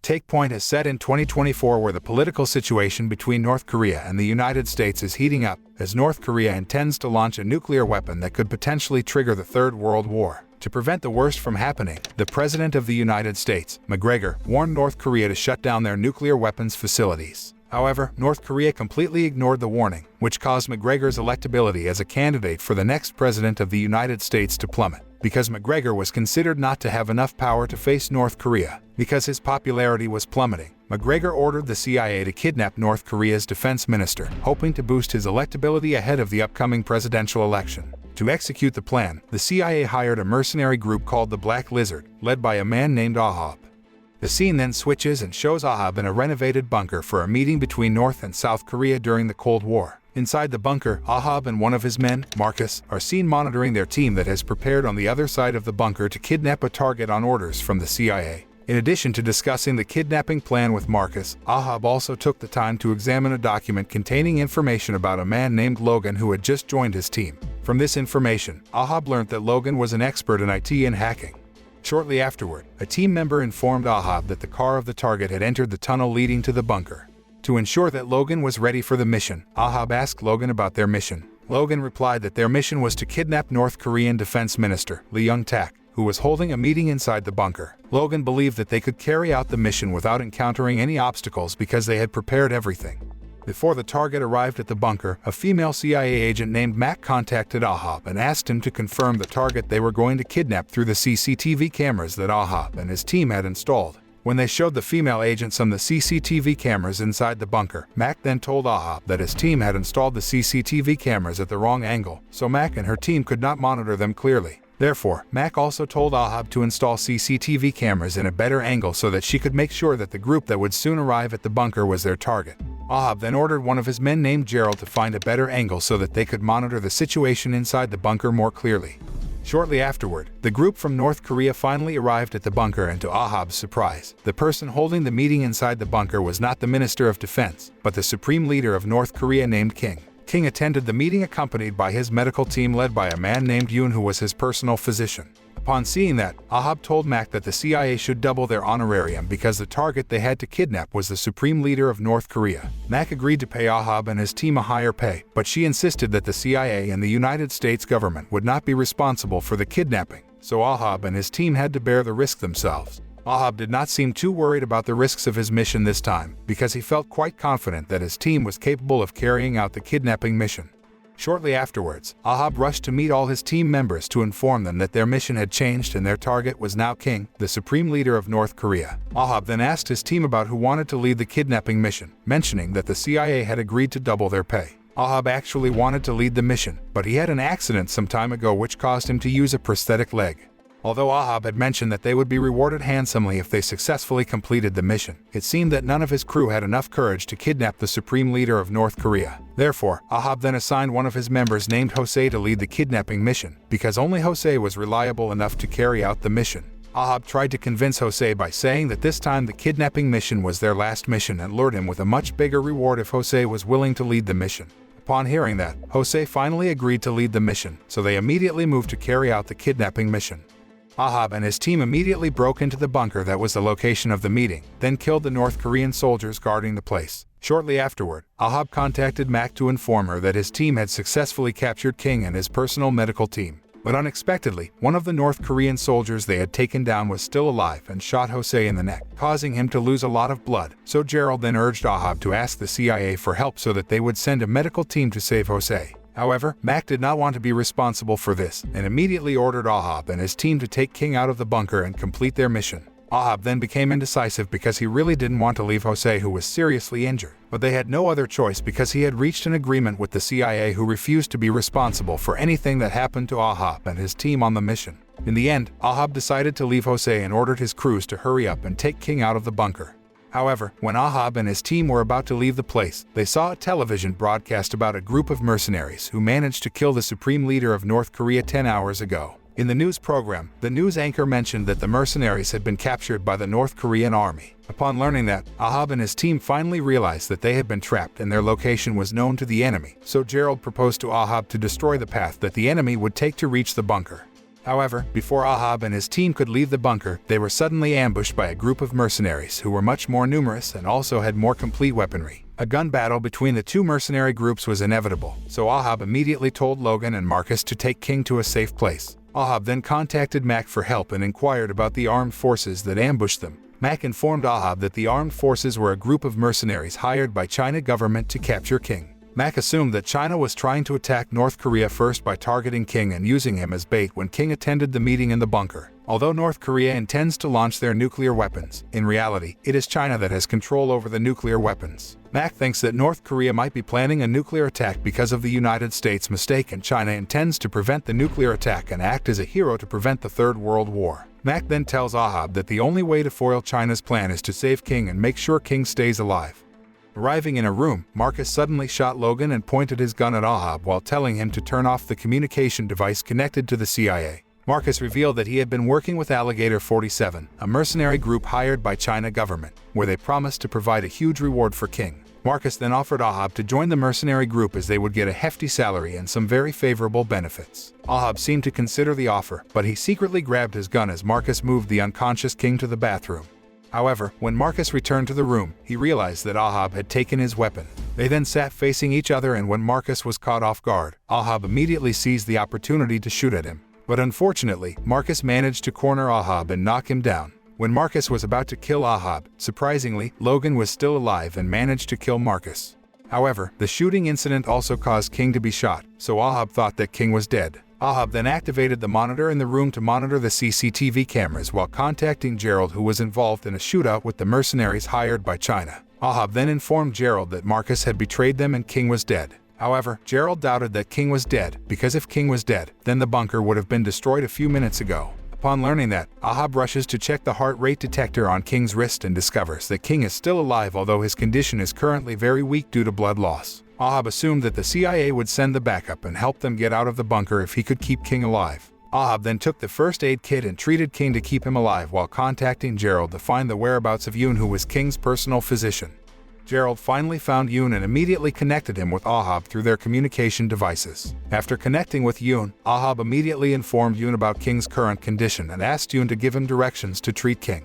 Take point is set in 2024, where the political situation between North Korea and the United States is heating up, as North Korea intends to launch a nuclear weapon that could potentially trigger the Third World War. To prevent the worst from happening, the President of the United States, McGregor, warned North Korea to shut down their nuclear weapons facilities. However, North Korea completely ignored the warning, which caused McGregor's electability as a candidate for the next President of the United States to plummet. Because McGregor was considered not to have enough power to face North Korea, because his popularity was plummeting, McGregor ordered the CIA to kidnap North Korea's defense minister, hoping to boost his electability ahead of the upcoming presidential election. To execute the plan, the CIA hired a mercenary group called the Black Lizard, led by a man named Ahab. The scene then switches and shows Ahab in a renovated bunker for a meeting between North and South Korea during the Cold War. Inside the bunker, Ahab and one of his men, Marcus, are seen monitoring their team that has prepared on the other side of the bunker to kidnap a target on orders from the CIA. In addition to discussing the kidnapping plan with Marcus, Ahab also took the time to examine a document containing information about a man named Logan who had just joined his team. From this information, Ahab learned that Logan was an expert in IT and hacking. Shortly afterward, a team member informed Ahab that the car of the target had entered the tunnel leading to the bunker. To ensure that Logan was ready for the mission, Ahab asked Logan about their mission. Logan replied that their mission was to kidnap North Korean Defense Minister Lee Young-tak, who was holding a meeting inside the bunker. Logan believed that they could carry out the mission without encountering any obstacles because they had prepared everything. Before the target arrived at the bunker, a female CIA agent named Mac contacted Ahab and asked him to confirm the target they were going to kidnap through the CCTV cameras that Ahab and his team had installed. When they showed the female agent some of the CCTV cameras inside the bunker, Mac then told Ahab that his team had installed the CCTV cameras at the wrong angle, so Mac and her team could not monitor them clearly. Therefore, Mac also told Ahab to install CCTV cameras in a better angle so that she could make sure that the group that would soon arrive at the bunker was their target. Ahab then ordered one of his men named Gerald to find a better angle so that they could monitor the situation inside the bunker more clearly. Shortly afterward, the group from North Korea finally arrived at the bunker, and to Ahab's surprise, the person holding the meeting inside the bunker was not the Minister of Defense, but the Supreme Leader of North Korea named King. King attended the meeting accompanied by his medical team led by a man named Yoon who was his personal physician. Upon seeing that, Ahab told Mac that the CIA should double their honorarium because the target they had to kidnap was the Supreme Leader of North Korea. Mac agreed to pay Ahab and his team a higher pay, but she insisted that the CIA and the United States government would not be responsible for the kidnapping, so Ahab and his team had to bear the risk themselves. Ahab did not seem too worried about the risks of his mission this time, because he felt quite confident that his team was capable of carrying out the kidnapping mission. Shortly afterwards, Ahab rushed to meet all his team members to inform them that their mission had changed and their target was now King, the Supreme Leader of North Korea. Ahab then asked his team about who wanted to lead the kidnapping mission, mentioning that the CIA had agreed to double their pay. Ahab actually wanted to lead the mission, but he had an accident some time ago which caused him to use a prosthetic leg. Although Ahab had mentioned that they would be rewarded handsomely if they successfully completed the mission, it seemed that none of his crew had enough courage to kidnap the Supreme Leader of North Korea. Therefore, Ahab then assigned one of his members named Jose to lead the kidnapping mission, because only Jose was reliable enough to carry out the mission. Ahab tried to convince Jose by saying that this time the kidnapping mission was their last mission and lured him with a much bigger reward if Jose was willing to lead the mission. Upon hearing that, Jose finally agreed to lead the mission, so they immediately moved to carry out the kidnapping mission. Ahab and his team immediately broke into the bunker that was the location of the meeting, then killed the North Korean soldiers guarding the place. Shortly afterward, Ahab contacted Mac to inform her that his team had successfully captured King and his personal medical team. But unexpectedly, one of the North Korean soldiers they had taken down was still alive and shot Jose in the neck, causing him to lose a lot of blood. So Gerald then urged Ahab to ask the CIA for help so that they would send a medical team to save Jose. However, Mac did not want to be responsible for this and immediately ordered Ahab and his team to take King out of the bunker and complete their mission. Ahab then became indecisive because he really didn't want to leave Jose, who was seriously injured. But they had no other choice because he had reached an agreement with the CIA, who refused to be responsible for anything that happened to Ahab and his team on the mission. In the end, Ahab decided to leave Jose and ordered his crews to hurry up and take King out of the bunker. However, when Ahab and his team were about to leave the place, they saw a television broadcast about a group of mercenaries who managed to kill the Supreme Leader of North Korea 10 hours ago. In the news program, the news anchor mentioned that the mercenaries had been captured by the North Korean army. Upon learning that, Ahab and his team finally realized that they had been trapped and their location was known to the enemy, so Gerald proposed to Ahab to destroy the path that the enemy would take to reach the bunker. However, before Ahab and his team could leave the bunker, they were suddenly ambushed by a group of mercenaries who were much more numerous and also had more complete weaponry. A gun battle between the two mercenary groups was inevitable, so Ahab immediately told Logan and Marcus to take King to a safe place. Ahab then contacted Mac for help and inquired about the armed forces that ambushed them. Mac informed Ahab that the armed forces were a group of mercenaries hired by China government to capture King. Mac assumed that China was trying to attack North Korea first by targeting King and using him as bait when King attended the meeting in the bunker. Although North Korea intends to launch their nuclear weapons, in reality, it is China that has control over the nuclear weapons. Mac thinks that North Korea might be planning a nuclear attack because of the United States' mistake, and China intends to prevent the nuclear attack and act as a hero to prevent the Third World War. Mac then tells Ahab that the only way to foil China's plan is to save King and make sure King stays alive. Arriving in a room, Marcus suddenly shot Logan and pointed his gun at Ahab while telling him to turn off the communication device connected to the CIA. Marcus revealed that he had been working with Alligator 47, a mercenary group hired by China government, where they promised to provide a huge reward for King. Marcus then offered Ahab to join the mercenary group as they would get a hefty salary and some very favorable benefits. Ahab seemed to consider the offer, but he secretly grabbed his gun as Marcus moved the unconscious King to the bathroom. However, when Marcus returned to the room, he realized that Ahab had taken his weapon. They then sat facing each other, and when Marcus was caught off guard, Ahab immediately seized the opportunity to shoot at him. But unfortunately, Marcus managed to corner Ahab and knock him down. When Marcus was about to kill Ahab, surprisingly, Logan was still alive and managed to kill Marcus. However, the shooting incident also caused King to be shot, so Ahab thought that King was dead. Ahab then activated the monitor in the room to monitor the CCTV cameras while contacting Gerald, who was involved in a shootout with the mercenaries hired by China. Ahab then informed Gerald that Marcus had betrayed them and King was dead. However, Gerald doubted that King was dead, because if King was dead, then the bunker would have been destroyed a few minutes ago. Upon learning that, Ahab rushes to check the heart rate detector on King's wrist and discovers that King is still alive, although his condition is currently very weak due to blood loss. Ahab assumed that the CIA would send the backup and help them get out of the bunker if he could keep King alive. Ahab then took the first aid kit and treated King to keep him alive while contacting Gerald to find the whereabouts of Yoon, who was King's personal physician. Gerald finally found Yoon and immediately connected him with Ahab through their communication devices. After connecting with Yoon, Ahab immediately informed Yoon about King's current condition and asked Yoon to give him directions to treat King.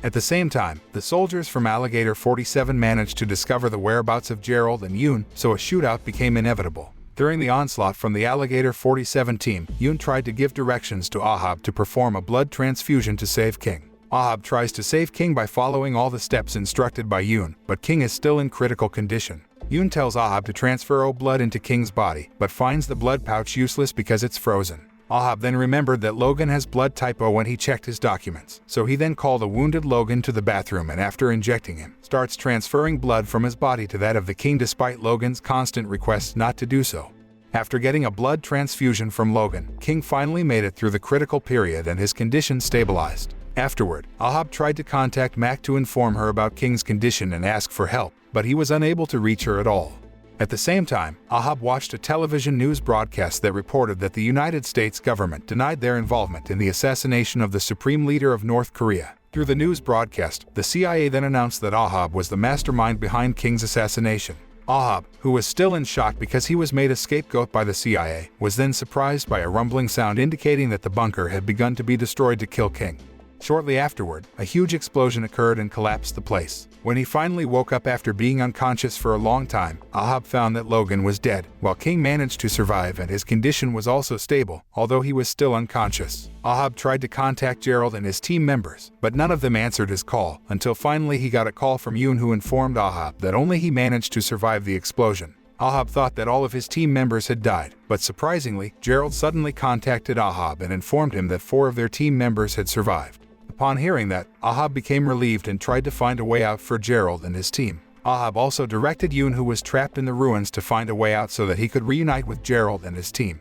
At the same time, the soldiers from Alligator 47 managed to discover the whereabouts of Gerald and Yoon, so a shootout became inevitable. During the onslaught from the Alligator 47 team, Yoon tried to give directions to Ahab to perform a blood transfusion to save King. Ahab tries to save King by following all the steps instructed by Yoon, but King is still in critical condition. Yoon tells Ahab to transfer blood into King's body, but finds the blood pouch useless because it's frozen. Ahab then remembered that Logan has blood type O when he checked his documents, so he then called a wounded Logan to the bathroom and after injecting him, starts transferring blood from his body to that of the King despite Logan's constant requests not to do so. After getting a blood transfusion from Logan, King finally made it through the critical period and his condition stabilized. Afterward, Ahab tried to contact Mac to inform her about King's condition and ask for help, but he was unable to reach her at all. At the same time, Ahab watched a television news broadcast that reported that the United States government denied their involvement in the assassination of the supreme leader of North Korea. Through the news broadcast, the CIA then announced that Ahab was the mastermind behind King's assassination. Ahab, who was still in shock because he was made a scapegoat by the CIA, was then surprised by a rumbling sound indicating that the bunker had begun to be destroyed to kill King. Shortly afterward, a huge explosion occurred and collapsed the place. When he finally woke up after being unconscious for a long time, Ahab found that Logan was dead, while King managed to survive and his condition was also stable, although he was still unconscious. Ahab tried to contact Gerald and his team members, but none of them answered his call, until finally he got a call from Yoon, who informed Ahab that only he managed to survive the explosion. Ahab thought that all of his team members had died, but surprisingly, Gerald suddenly contacted Ahab and informed him that 4 of their team members had survived. Upon hearing that, Ahab became relieved and tried to find a way out for Gerald and his team. Ahab also directed Yoon, who was trapped in the ruins, to find a way out so that he could reunite with Gerald and his team.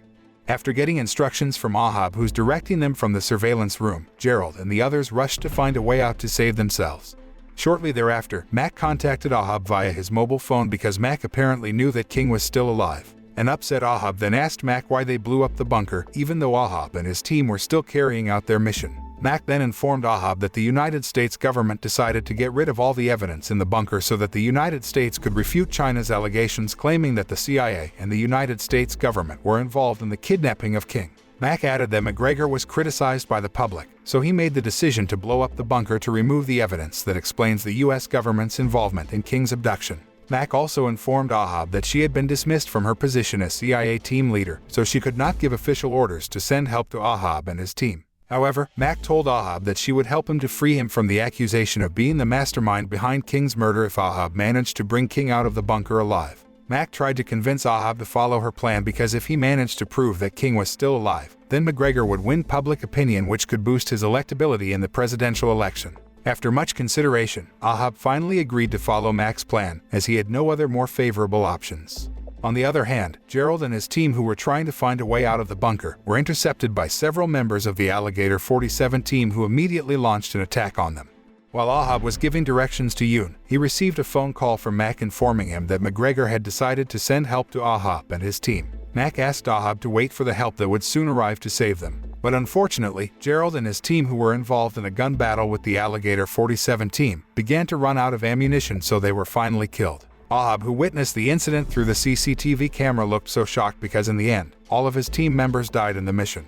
After getting instructions from Ahab, who's directing them from the surveillance room, Gerald and the others rushed to find a way out to save themselves. Shortly thereafter, Mac contacted Ahab via his mobile phone because Mac apparently knew that King was still alive. An upset Ahab then asked Mac why they blew up the bunker, even though Ahab and his team were still carrying out their mission. Mac then informed Ahab that the United States government decided to get rid of all the evidence in the bunker so that the United States could refute China's allegations claiming that the CIA and the United States government were involved in the kidnapping of King. Mack added that McGregor was criticized by the public, so he made the decision to blow up the bunker to remove the evidence that explains the U.S. government's involvement in King's abduction. Mack also informed Ahab that she had been dismissed from her position as CIA team leader, so she could not give official orders to send help to Ahab and his team. However, Mack told Ahab that she would help him to free him from the accusation of being the mastermind behind King's murder if Ahab managed to bring King out of the bunker alive. Mack tried to convince Ahab to follow her plan because if he managed to prove that King was still alive, then McGregor would win public opinion, which could boost his electability in the presidential election. After much consideration, Ahab finally agreed to follow Mack's plan, as he had no other more favorable options. On the other hand, Gerald and his team, who were trying to find a way out of the bunker, were intercepted by several members of the Alligator 47 team, who immediately launched an attack on them. While Ahab was giving directions to Yoon, he received a phone call from Mack informing him that McGregor had decided to send help to Ahab and his team. Mack asked Ahab to wait for the help that would soon arrive to save them. But unfortunately, Gerald and his team, who were involved in a gun battle with the Alligator 47 team, began to run out of ammunition, so they were finally killed. Ahab, who witnessed the incident through the CCTV camera, looked so shocked because in the end, all of his team members died in the mission.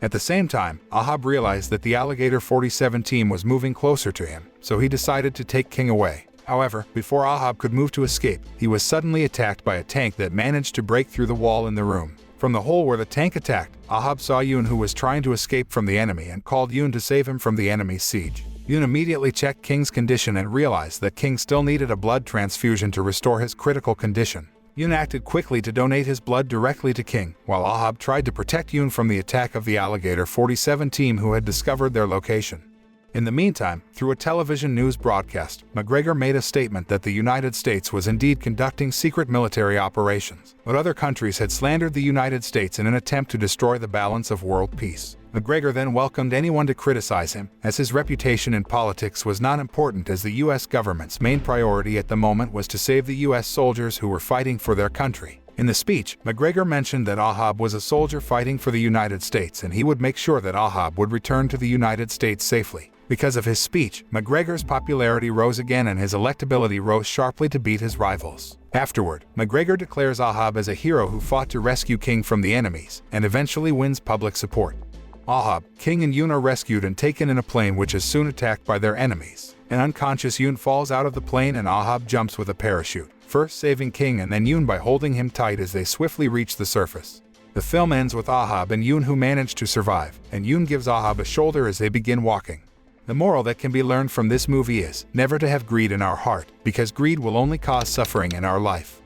At the same time, Ahab realized that the Alligator 47 team was moving closer to him, so he decided to take King away. However, before Ahab could move to escape, he was suddenly attacked by a tank that managed to break through the wall in the room. From the hole where the tank attacked, Ahab saw Yoon, who was trying to escape from the enemy, and called Yoon to save him from the enemy's siege. Yoon immediately checked King's condition and realized that King still needed a blood transfusion to restore his critical condition. Yoon acted quickly to donate his blood directly to King, while Ahab tried to protect Yoon from the attack of the Alligator 47 team, who had discovered their location. In the meantime, through a television news broadcast, McGregor made a statement that the United States was indeed conducting secret military operations, but other countries had slandered the United States in an attempt to destroy the balance of world peace. McGregor then welcomed anyone to criticize him, as his reputation in politics was not important, as the U.S. government's main priority at the moment was to save the U.S. soldiers who were fighting for their country. In the speech, McGregor mentioned that Ahab was a soldier fighting for the United States, and he would make sure that Ahab would return to the United States safely. Because of his speech, McGregor's popularity rose again and his electability rose sharply to beat his rivals. Afterward, McGregor declares Ahab as a hero who fought to rescue King from the enemies, and eventually wins public support. Ahab, King, and Yoon are rescued and taken in a plane, which is soon attacked by their enemies. An unconscious Yoon falls out of the plane and Ahab jumps with a parachute, first saving King and then Yoon by holding him tight as they swiftly reach the surface. The film ends with Ahab and Yoon, who manage to survive, and Yoon gives Ahab a shoulder as they begin walking. The moral that can be learned from this movie is never to have greed in our heart, because greed will only cause suffering in our life.